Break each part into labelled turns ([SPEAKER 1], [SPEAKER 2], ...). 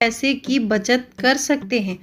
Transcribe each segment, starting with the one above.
[SPEAKER 1] पैसे की बचत कर सकते हैं।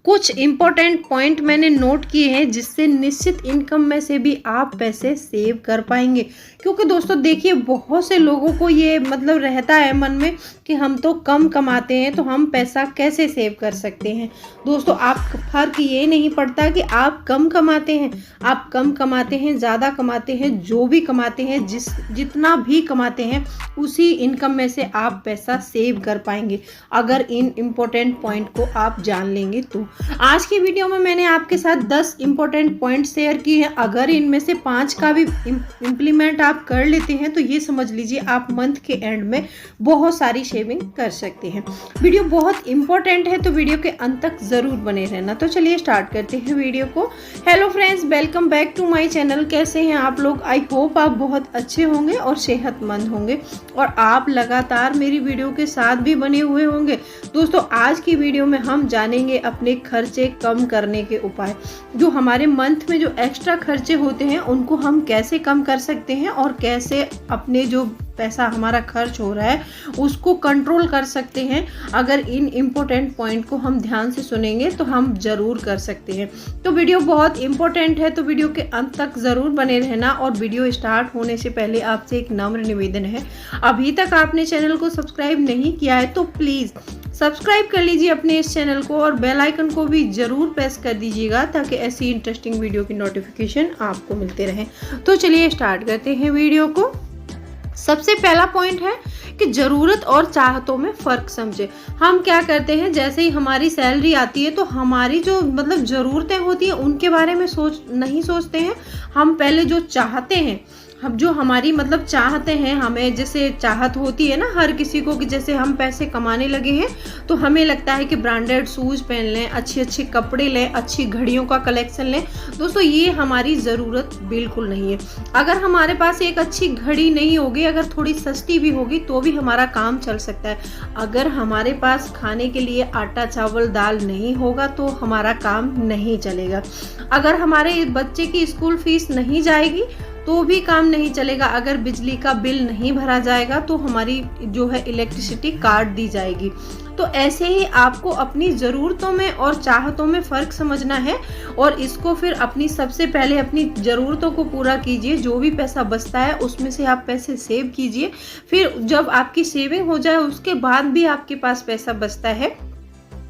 [SPEAKER 1] कुछ इम्पोर्टेंट पॉइंट मैंने नोट किए हैं जिससे निश्चित इनकम में से भी आप पैसे सेव कर पाएंगे। क्योंकि दोस्तों देखिए, बहुत से लोगों को ये मतलब रहता है मन में कि हम तो कम कमाते हैं तो हम पैसा कैसे सेव कर सकते हैं। दोस्तों आप फर्क ये नहीं पड़ता कि आप कम कमाते हैं, आप कम कमाते हैं, ज़्यादा कमाते हैं, जो भी कमाते हैं, जितना भी कमाते हैं उसी इनकम में से आप पैसा सेव कर पाएंगे अगर इन इम्पोर्टेंट पॉइंट को आप जान लेंगे तो। आज की वीडियो में मैंने आपके साथ 10 इम्पोर्टेंट पॉइंट शेयर किए हैं। अगर इनमें से 5 का भी इम्प्लीमेंट आप कर लेते हैं तो ये समझ लीजिए आप मंथ के एंड में बहुत सारी सेविंग कर सकते हैं। वीडियो बहुत इंपॉर्टेंट है तो वीडियो के अंत तक जरूर बने रहना। तो चलिए स्टार्ट करते हैं वीडियो को। Hello friends, welcome back to my channel. कैसे हैं आप लोग? आई होप आप बहुत अच्छे होंगे और सेहतमंद होंगे और आप लगातार मेरी वीडियो के साथ भी बने हुए होंगे। दोस्तों आज की वीडियो में हम जानेंगे अपने खर्चे कम करने के उपाय। जो हमारे मंथ में जो एक्स्ट्रा खर्चे होते हैं उनको हम कैसे कम कर सकते हैं और कैसे अपने जो पैसा हमारा खर्च हो रहा है उसको कंट्रोल कर सकते हैं। अगर इन इम्पोर्टेंट पॉइंट को हम ध्यान से सुनेंगे तो हम जरूर कर सकते हैं। तो वीडियो बहुत इंपॉर्टेंट है तो वीडियो के अंत तक जरूर बने रहना। और वीडियो स्टार्ट होने से पहले आपसे एक नम्र निवेदन है, अभी तक आपने चैनल को सब्सक्राइब नहीं किया है तो प्लीज़ सब्सक्राइब कर लीजिए अपने इस चैनल को और बेल आइकन को भी जरूर प्रेस कर दीजिएगा ताकि ऐसी इंटरेस्टिंग वीडियो की नोटिफिकेशन आपको मिलते रहे। तो चलिए स्टार्ट करते हैं वीडियो को। सबसे पहला पॉइंट है कि ज़रूरत और चाहतों में फ़र्क समझे। हम क्या करते हैं, जैसे ही हमारी सैलरी आती है तो हमारी जो मतलब ज़रूरतें होती हैं उनके बारे में नहीं सोचते हैं। हम पहले जो चाहते हैं, हम जो हमारी मतलब चाहते हैं, हमें जैसे चाहत होती है ना हर किसी को कि जैसे हम पैसे कमाने लगे हैं तो हमें लगता है कि ब्रांडेड शूज़ पहन लें, अच्छे अच्छे कपड़े लें, अच्छी घड़ियों का कलेक्शन लें। दोस्तों ये हमारी ज़रूरत बिल्कुल नहीं है। अगर हमारे पास एक अच्छी घड़ी नहीं होगी, अगर थोड़ी सस्ती भी होगी तो भी हमारा काम चल सकता है। अगर हमारे पास खाने के लिए आटा चावल दाल नहीं होगा तो हमारा काम नहीं चलेगा। अगर हमारे बच्चे की स्कूल फीस नहीं जाएगी तो भी काम नहीं चलेगा। अगर बिजली का बिल नहीं भरा जाएगा तो हमारी जो है इलेक्ट्रिसिटी काट दी जाएगी। तो ऐसे ही आपको अपनी ज़रूरतों में और चाहतों में फ़र्क समझना है और इसको फिर अपनी सबसे पहले अपनी ज़रूरतों को पूरा कीजिए। जो भी पैसा बचता है उसमें से आप पैसे सेव कीजिए। फिर जब आपकी सेविंग हो जाए उसके बाद भी आपके पास पैसा बचता है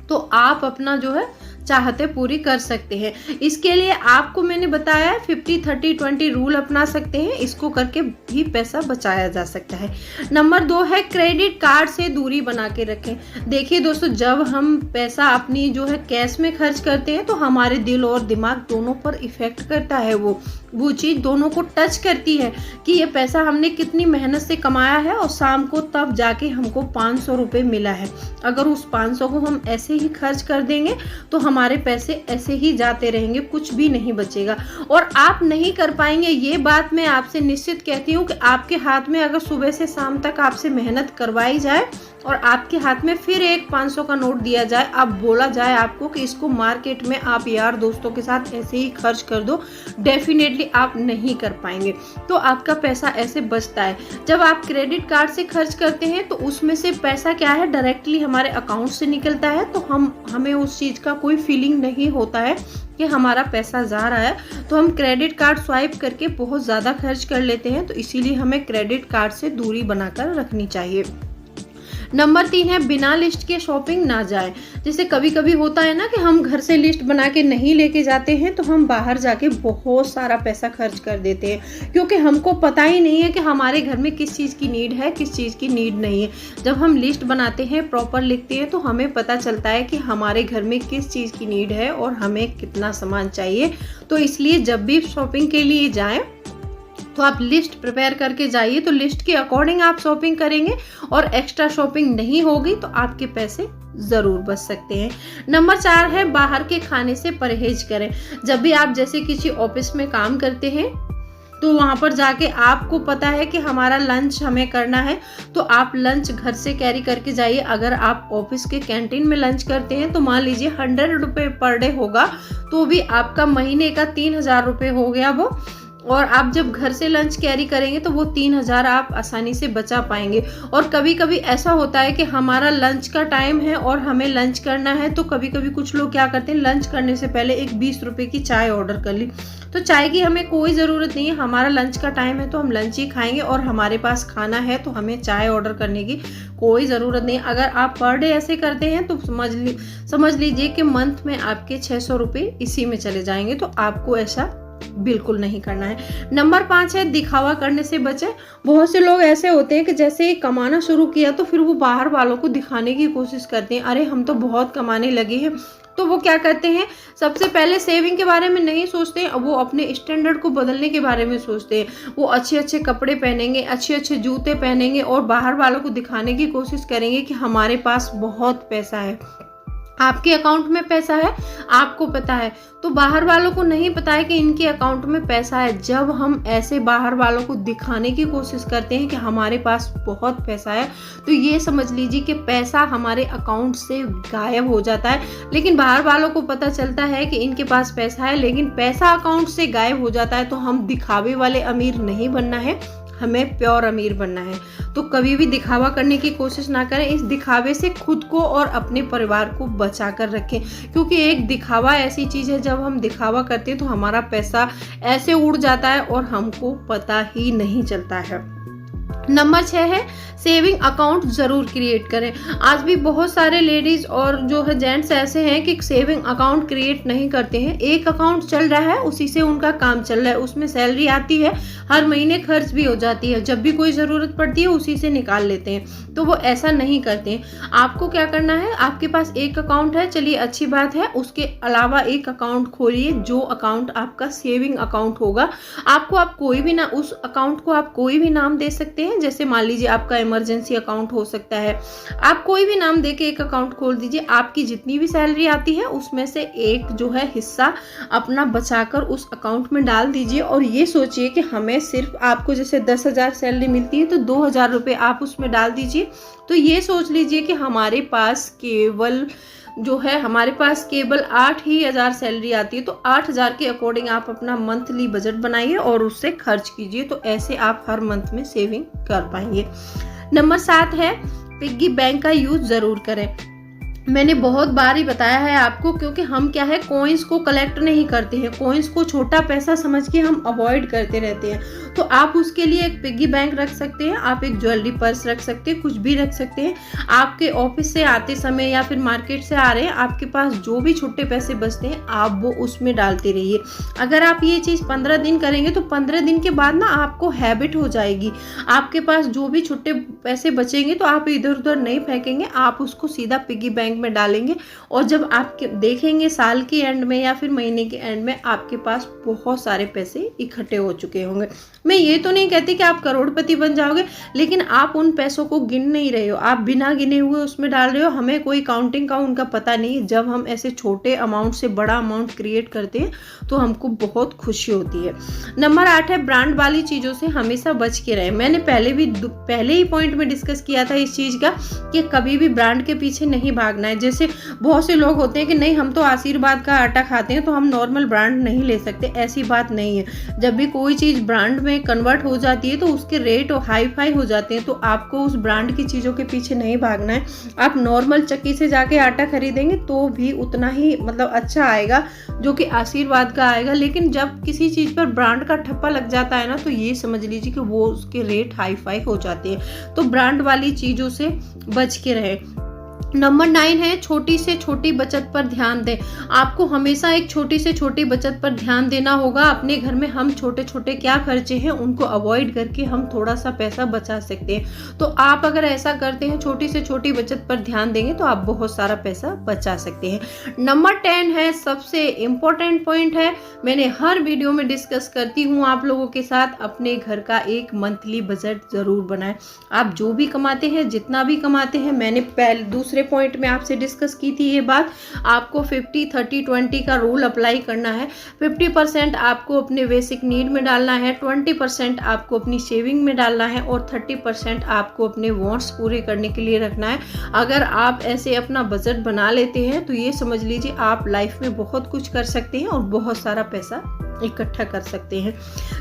[SPEAKER 1] तो आप अपना जो है चाहते पूरी कर सकते हैं। इसके लिए आपको मैंने बताया है 50-30-20 रूल अपना सकते हैं। इसको करके भी पैसा बचाया जा सकता है। नंबर 2 है क्रेडिट कार्ड से दूरी बना के रखें। देखिए दोस्तों, जब हम पैसा अपनी जो है कैश में खर्च करते हैं तो हमारे दिल और दिमाग दोनों पर इफेक्ट करता है। वो चीज़ दोनों को टच करती है कि ये पैसा हमने कितनी मेहनत से कमाया है और शाम को तब जाके हमको 500 रुपये मिला है। अगर उस 500 को हम ऐसे ही खर्च कर देंगे तो हमारे पैसे ऐसे ही जाते रहेंगे, कुछ भी नहीं बचेगा और आप नहीं कर पाएंगे। ये बात मैं आपसे निश्चित कहती हूँ कि आपके हाथ में अगर सुबह से शाम तक आपसे मेहनत करवाई जाए और आपके हाथ में फिर एक 500 का नोट दिया जाए, अब बोला जाए आपको कि इसको मार्केट में आप यार दोस्तों के साथ ऐसे ही खर्च कर दो, डेफिनेटली आप नहीं कर पाएंगे। तो आपका पैसा ऐसे बचता है। जब आप क्रेडिट कार्ड से खर्च करते हैं तो उसमें से पैसा क्या है डायरेक्टली हमारे अकाउंट से निकलता है तो हमें उस चीज़ का कोई फीलिंग नहीं होता है कि हमारा पैसा जा रहा है। तो हम क्रेडिट कार्ड स्वाइप करके बहुत ज़्यादा खर्च कर लेते हैं। तो इसीलिए हमें क्रेडिट कार्ड से दूरी बनाकर रखनी चाहिए। नंबर 3 है बिना लिस्ट के शॉपिंग ना जाए। जैसे कभी कभी होता है ना कि हम घर से लिस्ट बना के नहीं लेके जाते हैं तो हम बाहर जाके बहुत सारा पैसा खर्च कर देते हैं क्योंकि हमको पता ही नहीं है कि हमारे घर में किस चीज़ की नीड है, किस चीज़ की नीड नहीं है। जब हम लिस्ट बनाते हैं, प्रॉपर लिखते हैं तो हमें पता चलता है कि हमारे घर में किस चीज़ की नीड है और हमें कितना सामान चाहिए। तो इसलिए जब भी शॉपिंग के लिए जाएं तो आप लिस्ट प्रिपेयर करके जाइए। तो लिस्ट के अकॉर्डिंग आप शॉपिंग करेंगे और एक्स्ट्रा शॉपिंग नहीं होगी तो आपके पैसे ज़रूर बच सकते हैं। नंबर 4 है बाहर के खाने से परहेज करें। जब भी आप जैसे किसी ऑफिस में काम करते हैं तो वहाँ पर जाके आपको पता है कि हमारा लंच हमें करना है तो आप लंच घर से कैरी करके जाइए। अगर आप ऑफिस के कैंटीन में लंच करते हैं तो मान लीजिए 100 रुपये पर डे होगा तो भी आपका महीने का 3000 रुपये हो गया वो। और आप जब घर से लंच कैरी करेंगे तो वो 3,000 आप आसानी से बचा पाएंगे। और कभी कभी ऐसा होता है कि हमारा लंच का टाइम है और हमें लंच करना है, तो कभी कभी कुछ लोग क्या करते हैं, लंच करने से पहले एक 20 रुपए की चाय ऑर्डर कर ली। तो चाय की हमें कोई ज़रूरत नहीं है, हमारा लंच का टाइम है तो हम लंच ही खाएंगे, और हमारे पास खाना है तो हमें चाय ऑर्डर करने की कोई ज़रूरत नहीं। अगर आप पर डे ऐसे करते हैं तो समझ लीजिए कि मंथ में आपके 600 रुपये इसी में चले जाएंगे। तो आपको ऐसा बिल्कुल नहीं करना है। नंबर 5 है दिखावा करने से बचे। बहुत से लोग ऐसे होते हैं कि जैसे ही कमाना शुरू किया तो फिर वो बाहर वालों को दिखाने की कोशिश करते हैं, अरे हम तो बहुत कमाने लगे हैं। तो वो क्या करते हैं, सबसे पहले सेविंग के बारे में नहीं सोचते, वो अपने स्टैंडर्ड को बदलने के बारे में सोचते हैं। वो अच्छे अच्छे कपड़े पहनेंगे, अच्छे अच्छे जूते पहनेंगे और बाहर वालों को दिखाने की कोशिश करेंगे कि हमारे पास बहुत पैसा है। आपके अकाउंट में पैसा है, आपको पता है, तो बाहर वालों को नहीं पता है कि इनके अकाउंट में पैसा है। जब हम ऐसे बाहर वालों को दिखाने की कोशिश करते हैं कि हमारे पास बहुत पैसा है, तो ये समझ लीजिए कि पैसा हमारे अकाउंट से गायब हो जाता है। लेकिन बाहर वालों को पता चलता है कि इनके पास पैसा है, लेकिन पैसा अकाउंट से गायब हो जाता है। तो हम दिखावे वाले अमीर नहीं बनना है, हमें प्योर अमीर बनना है। तो कभी भी दिखावा करने की कोशिश ना करें, इस दिखावे से खुद को और अपने परिवार को बचा कर रखें, क्योंकि एक दिखावा ऐसी चीज़ है, जब हम दिखावा करते हैं तो हमारा पैसा ऐसे उड़ जाता है और हमको पता ही नहीं चलता है। नंबर 6 है सेविंग अकाउंट जरूर क्रिएट करें। आज भी बहुत सारे लेडीज और जो है जेंट्स ऐसे हैं कि सेविंग अकाउंट क्रिएट नहीं करते हैं। एक अकाउंट चल रहा है, उसी से उनका काम चल रहा है, उसमें सैलरी आती है, हर महीने खर्च भी हो जाती है, जब भी कोई ज़रूरत पड़ती है उसी से निकाल लेते हैं। तो वो ऐसा नहीं करते हैं। आपको क्या करना है, आपके पास एक अकाउंट है, चलिए अच्छी बात है, उसके अलावा एक अकाउंट खोलिए जो अकाउंट आपका सेविंग अकाउंट होगा। आप कोई भी ना, उस अकाउंट को आप कोई भी नाम दे सकते हैं। जैसे मान लीजिए आपका इमरजेंसी अकाउंट हो सकता है, आप कोई भी नाम देके एक अकाउंट खोल दीजिए। आपकी जितनी भी सैलरी आती है उसमें से एक जो है हिस्सा अपना बचाकर उस अकाउंट में डाल दीजिए, और ये सोचिए कि हमें सिर्फ, आपको जैसे 10,000 सैलरी मिलती है तो 2,000 रुपये आप उसमें डाल दीजिए। तो ये सोच लीजिए कि हमारे पास केवल 8,000 सैलरी आती है, तो 8,000 के अकॉर्डिंग आप अपना मंथली बजट बनाइए और उससे खर्च कीजिए। तो ऐसे आप हर मंथ में सेविंग कर पाएंगे। नंबर 7 है पिग्गी बैंक का यूज जरूर करें। मैंने बहुत बार ही बताया है आपको, क्योंकि हम क्या है, कॉइन्स को कलेक्ट नहीं करते हैं, कॉइन्स को छोटा पैसा समझ के हम अवॉइड करते रहते हैं। तो आप उसके लिए एक पिग्गी बैंक रख सकते हैं, आप एक ज्वेलरी पर्स रख सकते हैं, कुछ भी रख सकते हैं। आपके ऑफिस से आते समय या फिर मार्केट से आ रहे हैं, आपके पास जो भी छोटे पैसे बचते हैं आप वो उसमें डालते रहिए। अगर आप ये चीज़ 15 दिन करेंगे तो 15 दिन के बाद ना आपको हैबिट हो जाएगी। आपके पास जो भी छोटे पैसे बचेंगे तो आप इधर उधर नहीं फेंकेंगे, आप उसको सीधा पिग्गी बैंक में डालेंगे। और जब आप देखेंगे साल के एंड में या फिर महीने के एंड में आपके पास बहुत सारे पैसे इकट्ठे हो चुके होंगे। मैं ये तो नहीं कहती कि आप करोड़पति बन जाओगे, लेकिन आप उन पैसों को गिन नहीं रहे हो, आप बिना गिने हुए उसमें डाल रहे हो। हमें कोई काउंटिंग का उनका पता नहीं। जब हम ऐसे छोटे अमाउंट से बड़ा अमाउंट क्रिएट करते हैं तो हमको बहुत खुशी होती है। नंबर 8 है ब्रांड वाली चीज़ों से हमेशा बच के रहें। मैंने पहले ही पॉइंट में डिस्कस किया था इस चीज़ का कि कभी भी ब्रांड के पीछे नहीं भागना है। जैसे बहुत से लोग होते हैं कि नहीं, हम तो आशीर्वाद का आटा खाते हैं तो हम नॉर्मल ब्रांड नहीं ले सकते। ऐसी बात नहीं है। जब भी कोई चीज़ ब्रांड में कन्वर्ट हो जाती है तो उसके रेट हाई फाई हो जाते हैं। तो आपको उस ब्रांड की चीज़ों के पीछे नहीं भागना है। आप नॉर्मल चक्की से जाके आटा खरीदेंगे तो भी उतना ही अच्छा आएगा जो कि आशीर्वाद का आएगा। लेकिन जब किसी चीज़ पर ब्रांड का ठप्पा लग जाता है ना, तो ये समझ लीजिए कि वो उसके रेट हाई फाई हो जाते हैं। तो ब्रांड वाली चीज़ों से बच के रहे। नंबर 9 है छोटी से छोटी बचत पर ध्यान दें। आपको हमेशा एक छोटी से छोटी बचत पर ध्यान देना होगा। अपने घर में हम छोटे छोटे क्या खर्चे हैं उनको अवॉइड करके हम थोड़ा सा पैसा बचा सकते हैं। तो आप अगर ऐसा करते हैं, छोटी से छोटी बचत पर ध्यान देंगे तो आप बहुत सारा पैसा बचा सकते हैं। नंबर 10 है सबसे इम्पोर्टेंट पॉइंट है, मैंने हर वीडियो में डिस्कस करती हूँ आप लोगों के साथ, अपने घर का एक मंथली बजट जरूर बनाएं। आप जो भी कमाते हैं, जितना भी कमाते हैं, मैंने दूसरे पॉइंट में आपसे डिस्कस की थी ये बात, आपको 50-30-20 का रूल अप्लाई करना है। 50% आपको अपने बेसिक नीड में डालना है, 20% आपको अपनी सेविंग में डालना है और 30% आपको अपने वांट्स पूरे करने के लिए रखना है। अगर आप ऐसे अपना बजट बना लेते हैं तो ये समझ लीजिए आप लाइफ में बहुत कुछ कर सकते हैं और बहुत सारा पैसा इकट्ठा कर सकते हैं।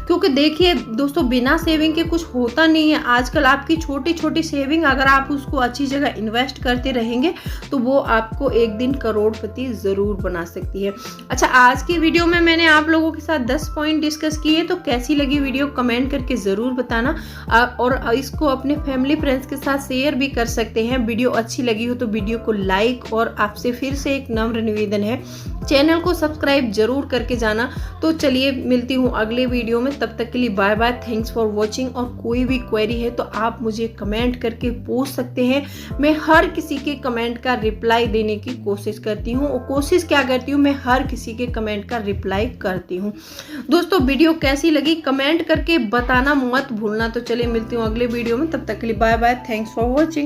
[SPEAKER 1] क्योंकि देखिए दोस्तों, बिना सेविंग के कुछ होता नहीं है। आजकल आपकी छोटी छोटी सेविंग अगर आप उसको अच्छी जगह इन्वेस्ट करते रहेंगे तो वो आपको एक दिन करोड़पति ज़रूर बना सकती है। अच्छा, आज की वीडियो में मैंने आप लोगों के साथ 10 पॉइंट डिस्कस किए, तो कैसी लगी वीडियो कमेंट करके ज़रूर बताना। और इसको अपने फैमिली फ्रेंड्स के साथ शेयर भी कर सकते हैं। वीडियो अच्छी लगी हो तो वीडियो को लाइक, और आपसे फिर से एक नम्र निवेदन है, चैनल को सब्सक्राइब जरूर करके जाना। तो चलिए मिलती हूँ अगले वीडियो में, तब तक के लिए bye bye, thanks for watching. और कोई भी क्वेरी है तो आप मुझे कमेंट करके पूछ सकते हैं। मैं हर किसी के कमेंट का रिप्लाई देने की कोशिश करती हूँ, और कोशिश क्या करती हूँ, मैं हर किसी के कमेंट का रिप्लाई करती हूँ। दोस्तों वीडियो कैसी लगी कमेंट करके बताना मत भूलना। तो चलिए मिलती हूँ अगले वीडियो में, तब तक के लिए bye bye, thanks for watching.